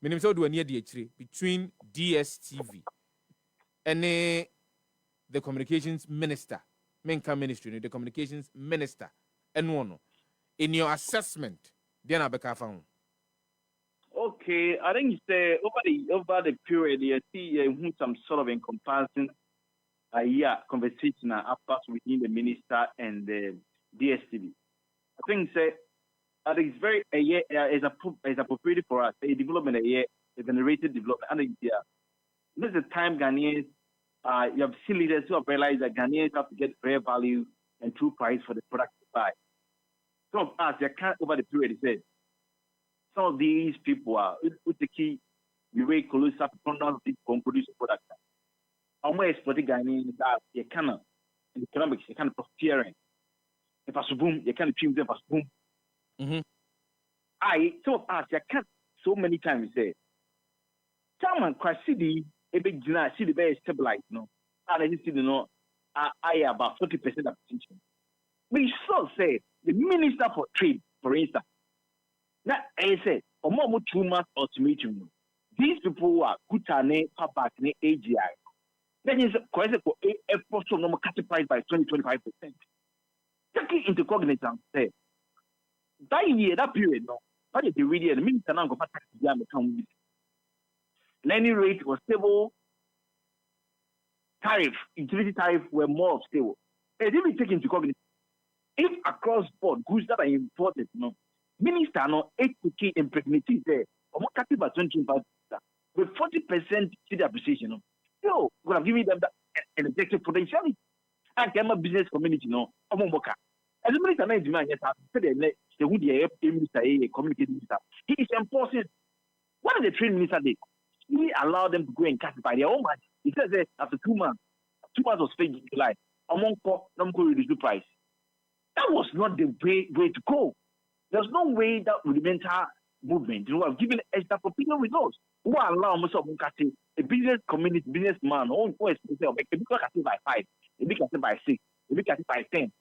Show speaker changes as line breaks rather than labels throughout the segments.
Meaning so do near the between DSTV and the communications minister, Menka ministry, the communications minister, and one. In your assessment, then I become found.
Okay, I think it's over the period you see some sort of encompassing conversation after within the minister and the DSTV. I think it's very is appropriate for us a development a generated development. And this is the time Ghanaians you have seen leaders who have realized that Ghanaians have to get fair value and true price for the product to buy. Some of us, they can't over the period, they said, some of these people are with the key, we wait colossal products to produce a product. Almost for the Ghanaians, they cannot, in economics, they can't profiteering. If I boom, they can't achieve them as boom. Some of us, they can't so many times say, someone quite city, a big dinner, see the very stabilized, no, and I see the no, I about 40% of attention. We so say, the Minister for Trade, for instance, now I say, or more 2 months ultimatum. These people who are good and back in AGI. That is quite a person normal categorized by 20-25%. Taking into cognizance, say, that year, that period, no, but the really the minister now go back to the account. Lending rate was stable. Tariff, utility tariff were more stable. They didn't take into cognizance. If across board goods that are imported, no, minister no 8 impregnated there, or more capital by 25%, with 40% to the appreciation. No, so we have given them that an objective potentiality. And come a business community, no, or more. As the minister made demand, yes, I said the would minister, a community minister. He is enforcing. What did the trade minister do? He allowed them to go and classify their own money. He says that after 2 months was paid in July, among them could reduce the price. That was not the way to go. There's no way that rudimental movement, have given extra popular results. Who allow most of them a business community, businessman, who is by 5, a big by 6, a big by 10.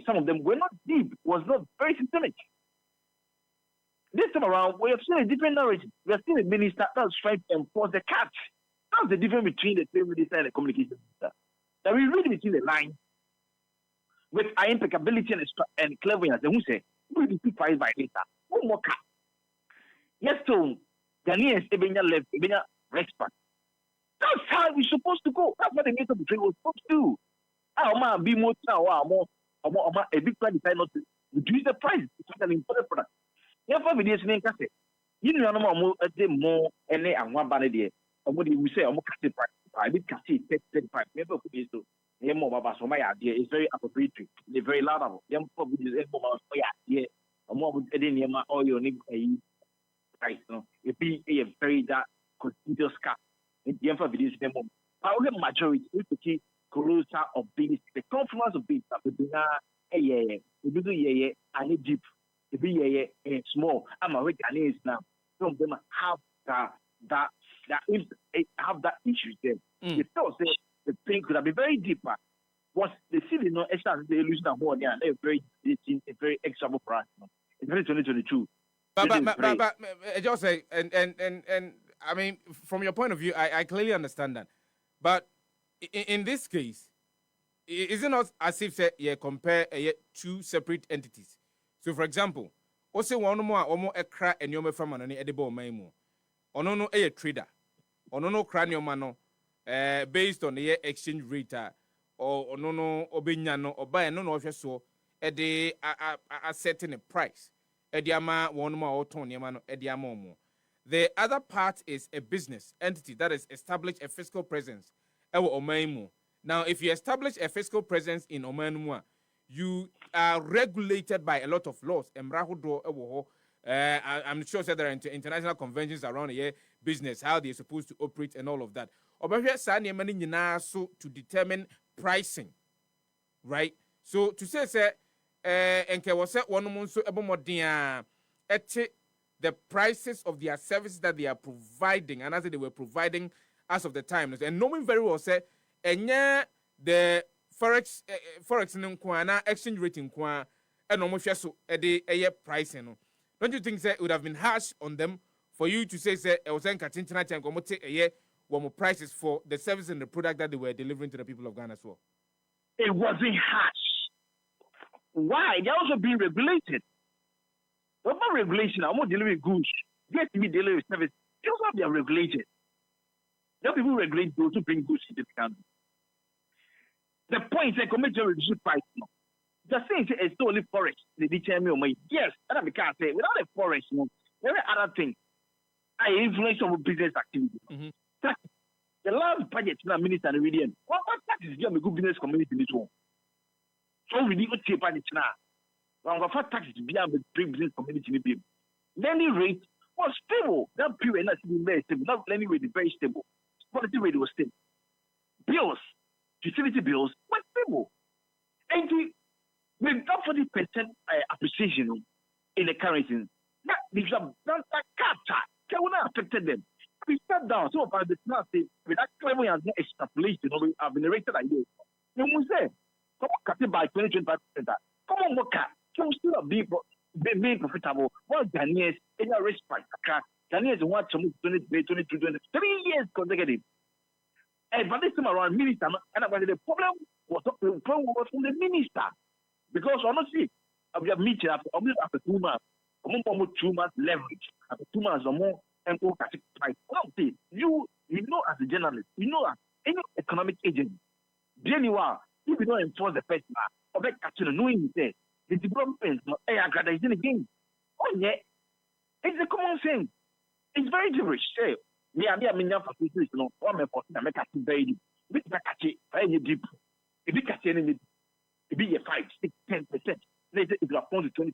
Some of them were not deep, was not very systemic. This time around, we have seen a different narrative. We have seen a minister that's trying to enforce the catch. That's the difference between the trade minister and the communication minister. That we read between the lines with impeccability and cleverness. And who say, we will be priced by data. One more cat. Yes, so Ghanaians, Ebenya left, Ebenya respect. That's how we're supposed to go. That's what the minister of the trade was supposed to do. I'm be more now, a big plan decided not to reduce the price. It's an important product. Therefore, we didn't say, you know, more and one banner there. Or what we say, I'm cutting price. I did cut it, 35. Never put this to more about so my idea is very appropriate. They're very loud. Young probably is yeah, or more with any or your name price. No, it be a very that continuous cut. In the end of videos, the majority is to keep closer of being the confluence of being and deep. To be a small, I'm a Ghanaians now. Some of them have that issue there. They still say the thing could have been very deeper. Was the city no extra they lose that more there? They're very extra for us. It's very 2022.
But just say and I mean from your point of view, I clearly understand that. But in this case, is it not as if you compare two separate entities? So, for example, also one more a crack and you're from an edible memo. Or no, a trader. Or no, cranium mano, based on the exchange rate, or no, obinyano, or buy no, so a day a setting a price. Ediama, one more or tonyamano, ediamomo. The other part is a business entity that is established a fiscal presence. Now, if you establish a fiscal presence in Omanua, you are regulated by a lot of laws. I'm sure that there are international conventions around here, business, how they're supposed to operate and all of that. So to determine pricing, right? So to say, the prices of their services that they are providing, and as they were providing as of the time, and knowing very well, say, and the forex in exchange rate in and almost so a day pricing. Don't you think that it would have been harsh on them for you to say I was saying Katintina Tank or take a year more prices for the service and the product that they were delivering to the people of Ghana as well.
It wasn't harsh. Why? They're also being regulated. What about regulation? I'm not delivering goods. Get to be delivering service. They also they are regulated. There are people who regulate those who bring goods into the country. The point is, commercial reduce price. No. The saying it's only forest. They determine me. Yes, and I can't say without a forest, no, there are other things. I influence over business activity.
Mm-hmm.
The last budget, minister and region. What tax is your good business community in this one? So we need to take budget now. When we have taxes to be able to bring business community in the lending rate was stable. That period not very stable. Not lending rate is very stable. Quality rate was stable. Bills, utility bills were stable. And with that 40% appreciation in the currency, that will not affected them. We sat down. So about the smart thing, with that clever and extrapolation, I've been narrated ideas. You will say, come on, cut it by 20-25%. Come on, work out. So still be profitable. Well, Ghanaians in a respite. Ghanaians want to move 23 years consecutive. And but this time around, minister, and the problem was from the minister. Because honestly, we have meeting after 2 months, 2 months leverage, after 2 months or more, and go catch price. You know as a journalist, you know as any economic agent, if you don't enforce the first man, or back catching knowing the development, is in the game. Oh yeah, it's a common sense. It's very gibberish. Say, me and me for this, one for make a very deep. If you catch it, very deep. If you catch it, it be a 5, 6, 10%. Later, if you are to 25%,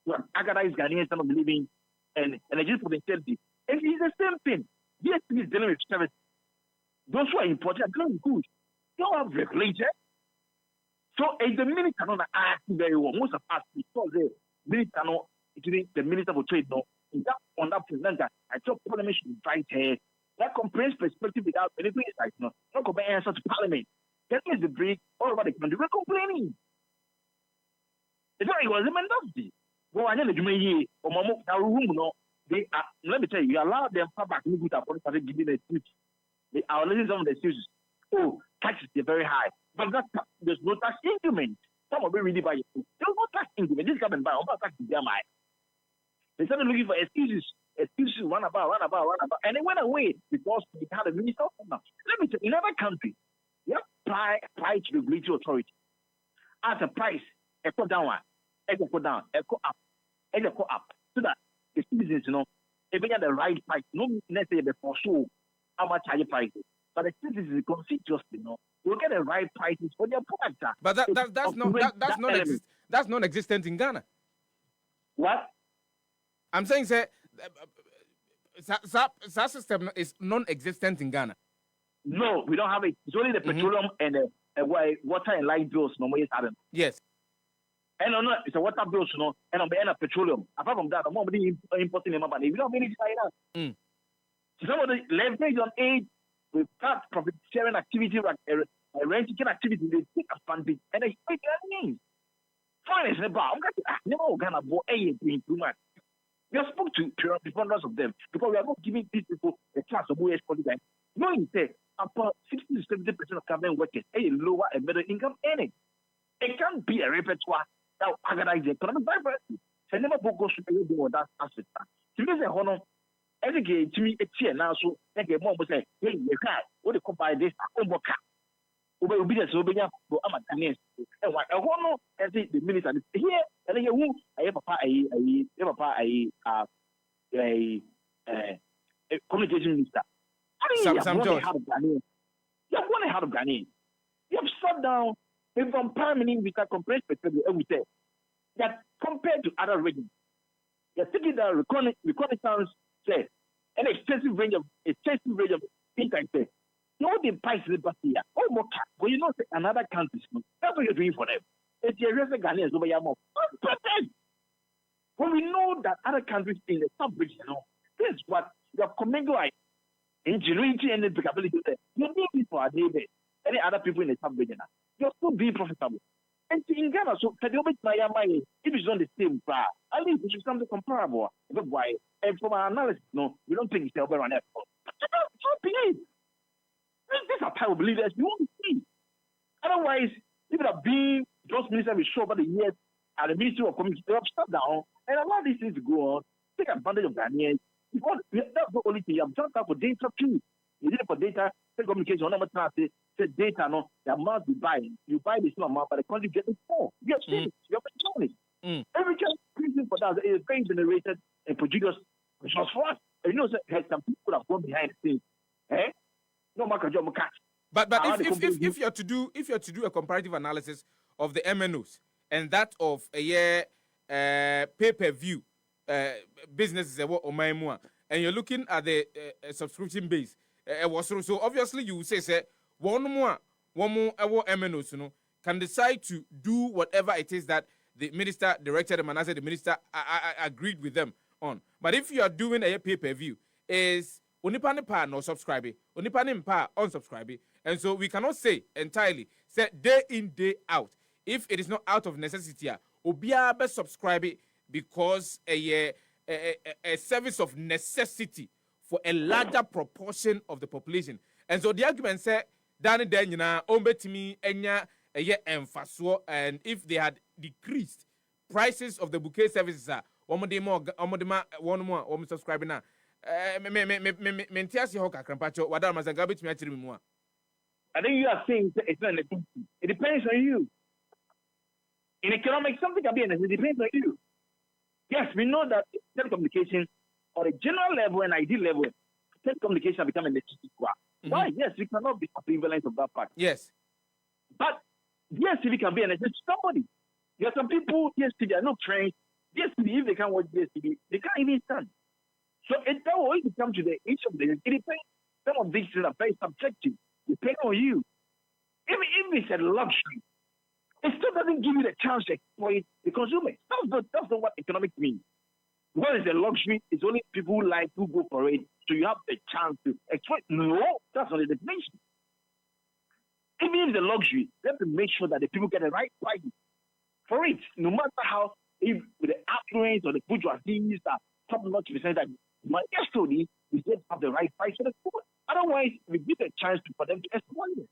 you are agonized Ghanaians not believing and I just potentiality. And it's the same thing. Yes, he's dealing with service. Those who are important are dealing with good. They don't have regulated. So, the minister cannot act very well. Most of us, because the minister, the minister for trade, on that president, I thought parliament should invite her. That comprehensive perspective without anything is like, not comparing answer to parliament. That is the break all over the country. We're complaining. It's not, it was a mandatory. Well, I know the Jumaye or Mamu, they are, let me tell you, you allow them back to good upon giving the speech. They are listening some of the excuses. Oh, taxes are very high. But there's no tax increment. Some of them really buy it. There's no tax increment. This government buy about tax is their mind. They started looking for excuses, one about. And they went away because they had a minister. Let me tell you, in other countries, you have price regulatory authority. At a price, echo down, echo up, echo up. So that the citizens, if they get the right price, no necessarily before show how much higher prices. But the citizens constituency, will get the right prices for their products.
But that's non-existent in Ghana.
What?
I'm saying, sir, that system is non-existent in Ghana.
No, we don't have it. It's only the petroleum and the water and light bills normally have them.
Yes.
And it's a water bills, and on the end of petroleum. Apart from that, I'm not importing them, but we don't have anything like that. Some of the leverage on aid, we start profit sharing activity, renting activity, they take advantage, and they speak their names. Finance, I'm going to never Ghana bought a too much. We have spoke to hundreds of them because we are not giving these people a chance of who is politics. Knowing that about 60 to 70% of government workers are lower and middle income earning. It can't be a repertoire that will organize the economic vibrancy. So never goes to do that aspect. To me, the honor, educate to me a chair now, so they get more say, hey, you can't, what they call by this, obedience, obedience, I'm a Ghanaian. And what I want to say, the minister is here, and then you have a communication minister.
Some George.
You have one head of Ghanaian. You have sat down from Prime Minister compared perspective, and we say that compared to other regions, you're taking the reconnaissance, say, an extensive range of things. You know the price is the here. Oh, more cap. But you know another country. That's what you're doing for them. It's the rest of Ghanaians over here more. When we know that other countries in the sub-region, this is what you have commingled ingenuity and applicability there. You need it for our neighbors, any other people in the sub-region. You're still being profitable. And in Ghana, so if it's not the same, At least it should be something comparable. But why? And from our analysis, no, we don't think it's the over on that. Don't behave. These are type of leaders you want to see. Otherwise, people are being those ministers will show over the years at the Ministry of Communication. They have shut down and allow these things to go on. Take advantage of Ghanaians. Because that's the only thing. You have done that for data too. You did it for data, telecommunication. Number say data, no, the amount you buy. You buy this amount, but the country gets it more. You have seen it. You have shown it. Every reason for that is very generated and produced resource for us. And you know, some people have gone behind the scenes. Eh? No market job, catch.
But if you're to do a comparative analysis of the MNOs and that of a year pay-per-view businesses and you're looking at the subscription base, so obviously you say one more MNOs, you know, can decide to do whatever it is that the minister directed them, and as the minister agreed with them on. But if you are doing a pay-per-view, is Onipani no subscribe, Onipani pa unsubscribe, and so we cannot say entirely, say day in, day out, if it is not out of necessity, Obia be subscribe because a service of necessity for a larger proportion of the population. And so the argument said, Danny Danyana, Ombetimi, Enya, Enfaso, and if they had decreased prices of the bouquet services, one more subscribing now. I think
you are saying it's not necessity. It depends on you. In economics, something can be a necessity. It depends on you. Yes, we know that telecommunications, on a general level and ideal level, telecommunications have become a necessity. Why? Yes, we cannot be equivalent of that part.
Yes.
But yes, we can be a necessity to somebody. There are some people, yes, they are not trained. Yes, if they can't watch DSTV, they can't even stand. So it always comes to the each of them. It depends. Some of these things are very subjective. Depending on you. Even if it's a luxury, it still doesn't give you the chance to exploit the consumer. That's not what economics means. What is a luxury? It's only people who go for it. So you have the chance to exploit. No, that's not the definition. Even if it's a luxury, you have to make sure that the people get the right price for it. No matter how, if with the affluence or the bourgeoisie that top-notch percent that my study, we just have the right price for the food. Otherwise, we give a chance for them to exploit it.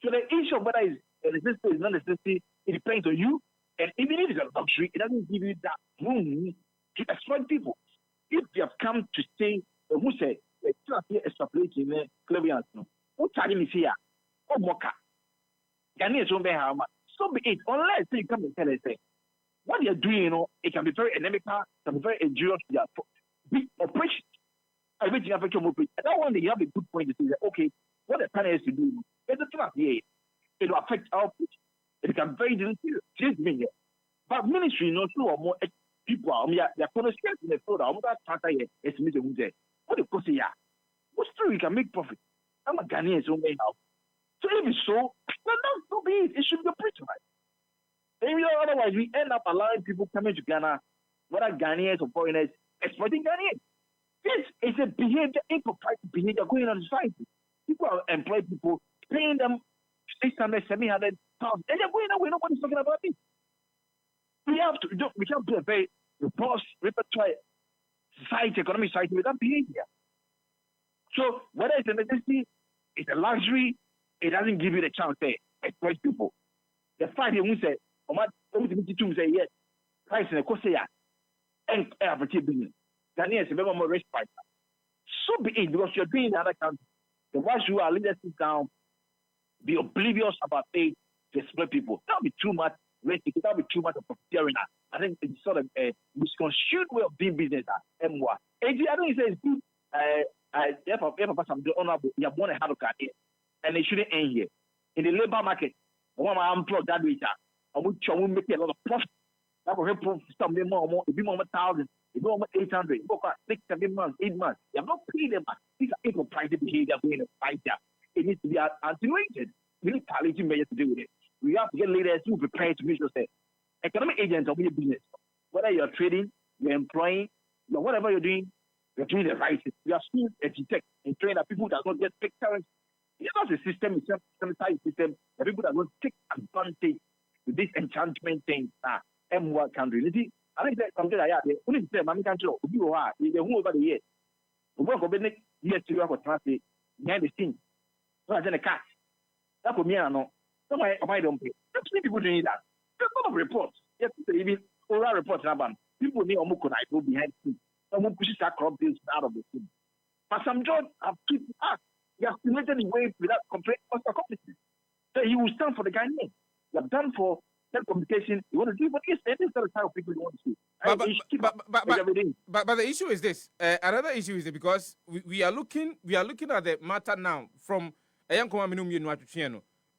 So the issue of whether it's a necessity is not necessity, it depends on you. And even if it's a luxury, it doesn't give you that room to exploit people. If they have come to say, who said, let's not here extrapolating Clevians, no. What's happening here? Oh, Mocha. Ghanaians don't bear how much. So be it, unless they come and tell us, what you're doing, you know, it can be very anemical, it can be very injurious to their big operation. I bet you have a operation. And that one day you have a good point to say that, okay, what the panel has to do, it's a trust, yeah, it will affect output. It becomes very serious. But ministry, you know, two or more people are, they're concentrated in the field, I'm not trying to estimate who's there. What the cost, yeah? What's true, you can make profit. I'm a Ghanaian, so may now. So if it's so, then that's so be it. It should be a preach, right? Otherwise, we end up allowing people coming to Ghana, whether Ghanaians or foreigners, exploiting Ghanaians. This is a behavior, impropriety behavior going on in society. People are employing people, paying them 600, 700 pounds, and they're going away. Nobody's talking about it. We can't do a very robust repertoire society, economic society with that behavior. So whether it's a necessity, it's a luxury, it doesn't give you the chance to exploit people. The fact that we say, say yes, price in the course and average business. Ghanaians are very more respite. So be it, because you're doing the other country. The ones who are leaders sit down, be oblivious about it to exploit people. That would be too much risk. That would be too much of profiteering. I think it's sort of a misconstrued way of doing business. I don't say it's good. Honorable, you have won a hard card here, and it shouldn't end here. In the labor market, I want to unplug that data. I will make a lot of profit. That will help some more, if you want 1,000, if you want 800, you got 6, 7 months, 8 months. You have not paid them back. These are impropriety behavior going to fight there. It needs to be attenuated. We need challenging measures to deal with it. We have to get leaders who are prepared to make sure that economic agents of your business, whether you're trading, you're employing, whatever you're doing the right thing. We are still educated and train that people that don't get fake currency. It's not a system, it's a system. The people that don't take advantage with this enchantment thing, M1 country. I think that something like that. Only say, "Mammy can't show you are the who over the year." The work of the next year to your translate behind the scene. So I send a cat. That could mean I know. Somewhere I don't pay. That's many people doing that. There's a lot of reports. Yes, even oral reports about people need almost go behind the scene. Someone pushes that crop deals out of the scene. But some judge have treated us. He has stimulated the way without complaint or accomplishment. So he will stand for the Ghanaians. You have done for telecommunication. You want to do what is the type of people you want to see.
But the issue is this. Another issue is that because we are looking at the matter now from we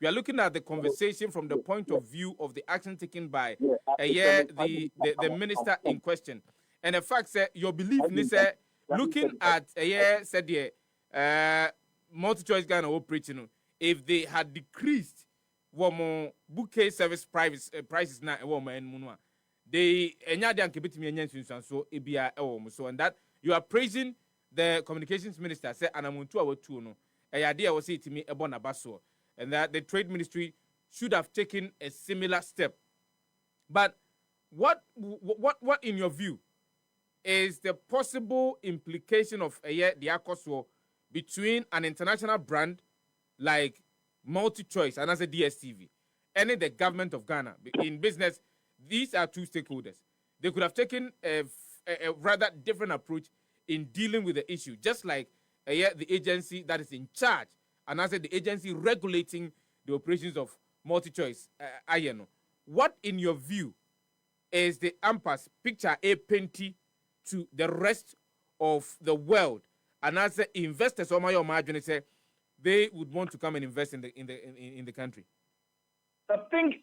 are looking at the conversation from the point of view of the action taken by the minister in question. And the fact that your belief is looking at said multi-choice Ghana operating, if they had decreased bouquet service prices now they so and that you are praising the communications minister say anamuntu awatu no idea was it to me baso, and that the trade ministry should have taken a similar step. But what in your view is the possible implication of the ACOSO between an international brand like MultiChoice and as a DSTV and the government of Ghana? In business, these are two stakeholders. They could have taken a rather different approach in dealing with the issue, just like the agency that is in charge and as the agency regulating the operations of MultiChoice. What, in your view, is the AMPA's picture a painty to the rest of the world, and as the investors or my margin say they would want to come and invest in the country?
I think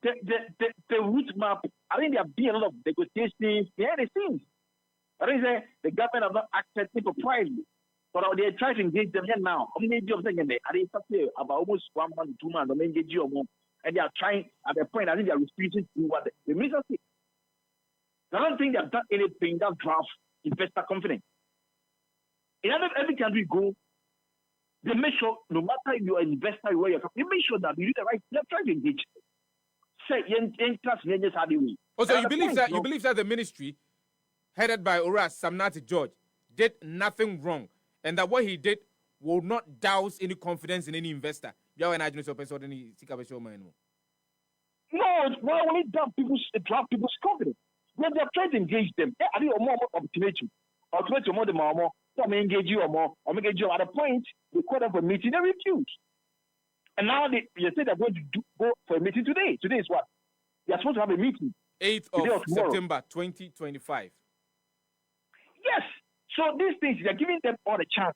the route map. I think there have been a lot of negotiations behind the scenes. I think the government have not acted impropriely, but they try to engage them here now. I mean, about almost 1 month, 2 months, they engage you more, and they are trying at the point. I think they are restricted to what the minister says. I don't think they have done anything that draft investor confidence. In every country you go, they make sure no matter if you're an investor, where you're they make sure that you do the right. They're trying to engage. Say,
also, you believe that the ministry, headed by Oras Samnati George, did nothing wrong, and that what he did will not douse any confidence in any investor. No, why
only draft people's confidence? When they are trying to engage them, I think more opportunity. Ultimately, more the more, some engage you or more, or engage you at a point, they call them for a meeting, they refuse. And now they say they're going to go for a meeting today. Today is what? They are supposed to have a meeting.
8th of September 2025.
Yes. So these things, they're giving them all the chance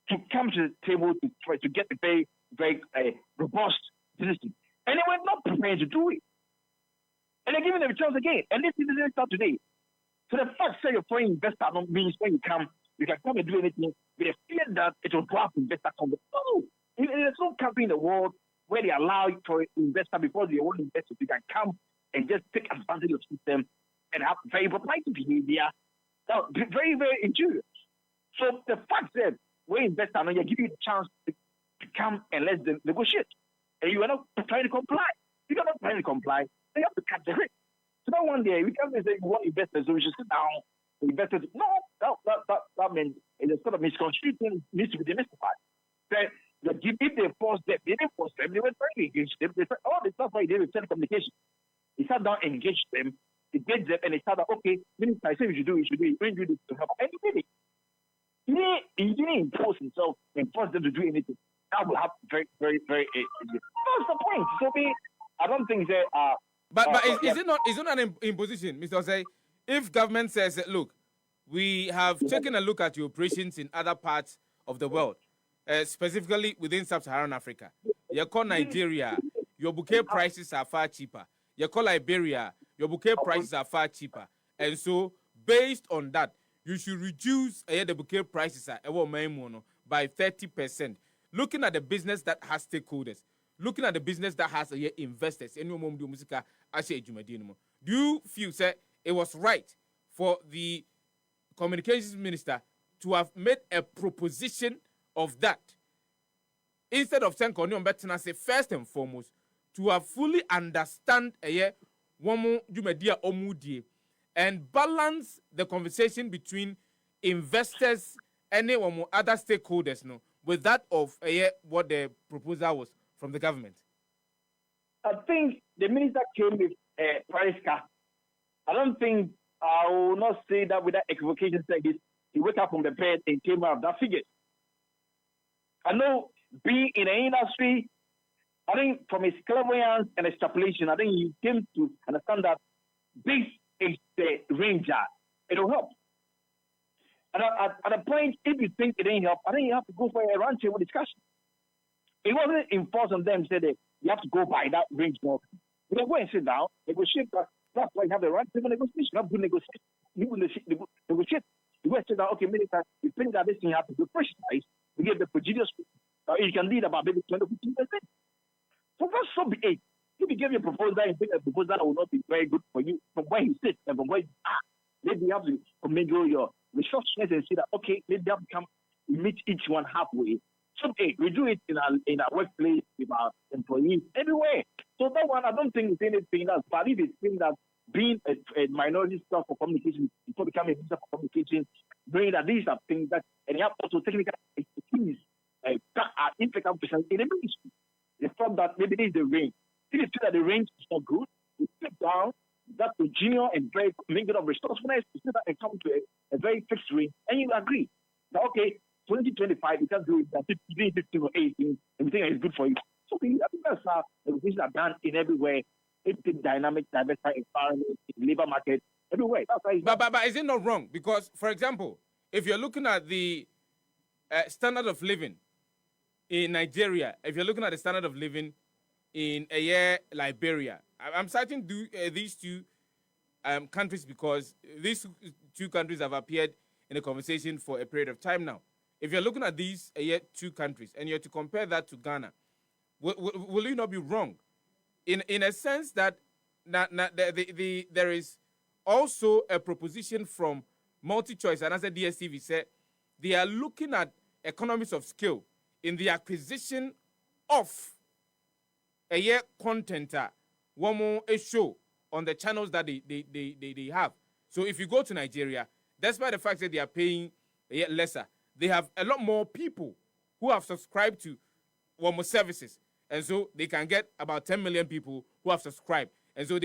to come to the table to try to get a very, very robust system. And they were not prepared to do it. And they're giving them a chance again. And this is the start today. So the fact that you're foreign investor means when you can come and do anything with a fear that it will drop investor confidence. No. There's no country in the world where they allow for investor before they want investors you can come and just take advantage of the system and have very proprietary behavior. Now, very, very injurious. So the fact that when investor you're giving you a chance to come and let them negotiate, and you are not trying to comply. If you're not trying to comply, they have to cut the rate. So that one day we can't say we want investors, so we should sit down. The investors, no, that means it's a sort of misconstrued thing needs to be demystified. If they force them, they didn't force them, they were trying to engage them. They said, oh, that's why they did with telecommunication. He sat down, engaged them, engaged them, and they started, okay, minister, I say we should do it, we didn't do this to help. And he did it. He didn't impose himself and force them to do anything. That will happen very, very, very. That's the point. So I don't think they are.
But is it not an imposition, Mr. Osei? If government says, look, we have taken a look at your operations in other parts of the world, specifically within sub-Saharan Africa. You call Nigeria, your bouquet prices are far cheaper. You call Liberia, your bouquet prices are far cheaper. And so, based on that, you should reduce the bouquet prices by 30%. Looking at the business that has stakeholders, looking at the business that has investors, do you feel it was right for the communications minister to have made a proposition of that instead of saying first and foremost to have fully understand and balance the conversation between investors and other stakeholders, no, with that of what the proposal was from the government?
I think the minister came with a price cut. I don't think I will not say that without equivocation. Like this, he woke up from the bed and came out of that figure. I know being in the industry, I think from his clairvoyance and extrapolation, I think he came to understand that this is the range. It will help. And at a point, if you think it ain't help, I think you have to go for a roundtable discussion. It wasn't enforced on them, said that you have to go by that range. No. You don't go and sit down, negotiate. That's why you have the roundtable negotiation. You have to negotiate. You negotiate. You go and sit down, okay, minister, you think that this thing has to be precise. We give the prejudicial. You can lead about maybe 20 to 15%. So that's so be it. If you give your proposal and think a proposal that will not be very good for you from where you sit and from where you are, maybe you have to commingle your resources and see that, okay, maybe you have to come meet each one halfway. So, hey, we do it in our workplace with our employees everywhere. So that one, I don't think it's anything else. But if it's thing that being a minority staff for communication, before becoming a minister for communication, bringing that these are things that, and you have also technical expertise that are impeccable in the ministry. They thought that maybe this is the range. If you feel that the range is not good, you sit down, that's a junior and very mingled of resourcefulness, you sit down and come to a very fixed range, and you agree that, okay, 2025, you can do it, that 15 or 18, and we think it's good for you. So I think that's how negotiations are done in everywhere. It's a dynamic, diversified environment, in the labor market, everywhere.
But is it not wrong? Because, for example, if you're looking at the standard of living in Nigeria, if you're looking at the standard of living in Liberia, I'm citing these two countries because these two countries have appeared in a conversation for a period of time now. If you're looking at these two countries and you're to compare that to Ghana, will you not be wrong? In a sense that there is also a proposition from MultiChoice, and as a DSTV said, they are looking at economies of scale in the acquisition of content, one more show on the channels that they have. So if you go to Nigeria, despite the fact that they are paying lesser, they have a lot more people who have subscribed to one more services. And so they can get about 10 million people who have subscribed. And so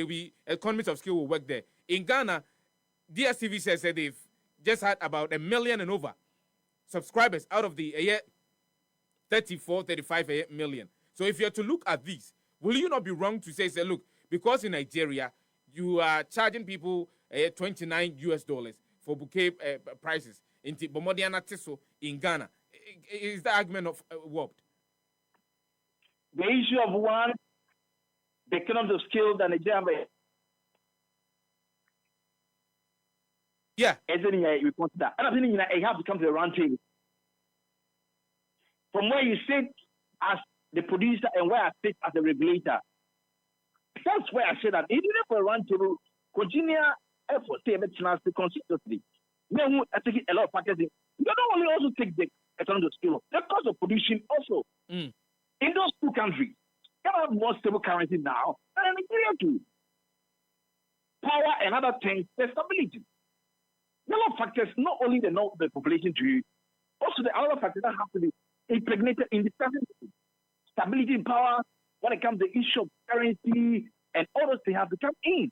economies of scale will work there. In Ghana, DSTV says that they've just had about 1 million and over subscribers out of the 34, 35 million. So if you're to look at these, will you not be wrong to say, look, because in Nigeria, you are charging people $29 for bouquet prices in Bomodiana Tiso in Ghana? Is the argument of warped?
The issue of one, the economies of scale that Nigeria.
Yeah.
As in, we consider. And I think you have to come to the round table. From where you sit as the producer and where I sit as the regulator. That's where I say that even if we run to continue effort to have a chance to consistently, I take a lot of factors. You don't only also take the economic scale, the cost of production also. In those two countries, you have more stable currency now than Nigeria too. Power and other things, the stability. There are factors, not only the population to you, also the other factors that have to be impregnated in the stability in power, when it comes to the issue of currency and all those things have to come in.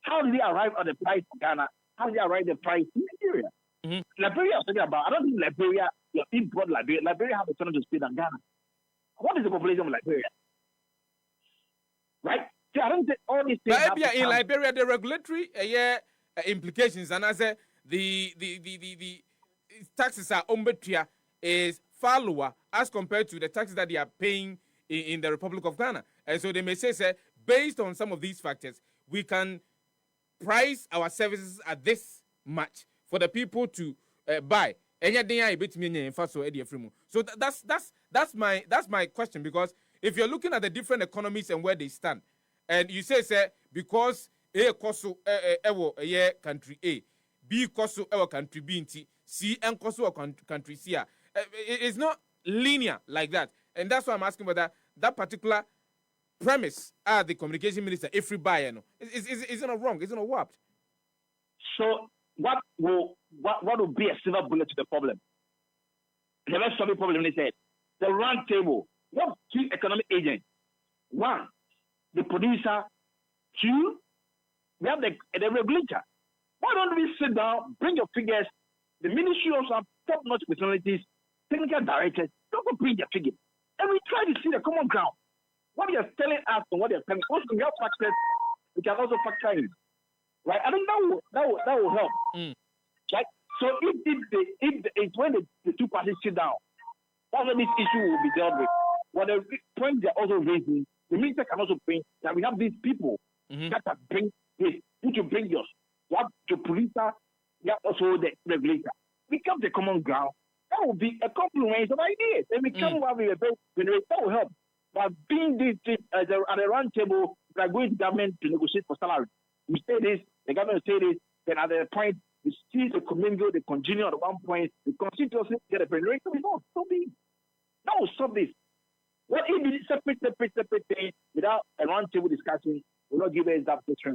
How did they arrive at the price for Ghana? How did they arrive at the price in Nigeria? Liberia, I was talking about, I don't think Liberia, your import Liberia have a ton of speed than Ghana. What is the population of Liberia? Right? See, I don't think all these things.
But in Liberia, the regulatory implications, and I say the taxes are umbetria is far lower as compared to the taxes that they are paying in the Republic of Ghana. And so they may say, based on some of these factors, we can price our services at this much for the people to buy. So that's my question, because if you're looking at the different economies and where they stand, and you say because A koso country A, B koso country B, C and koso country C, it's not linear like that. And that's why I'm asking whether that particular premise the communication minister, if we buy, is it not wrong? Is it not warped?
So what will be a silver bullet to the problem? The rest of the problem, they said, the round table. What two economic agents? One, the producer. Two, we have the regulator. Why don't we sit down, bring your figures? The ministry also have top-notch personalities, technical directors, don't bring their figures. And we try to see the common ground. What they are telling us and what they are telling us, also we have factors, we can also factor in. Right? I think that will help. Right? So if when the two parties sit down, all of this issue will be dealt with. What the point they're also raising, the minister can also bring that we have these people that can bring this. You to bring yours. You have the producer, you have also the regulator. We come to common ground. That will be a compromise of ideas. And we come up with a better generate. That will help. But being this at a round table, we are going to government to negotiate for salary. We say this, the government will say this, then at the point, we see the commingle, the congenial at one point, the constituency get a penalty. So be. That will stop this. What if it separate thing without a round table discussion will not give us that picture?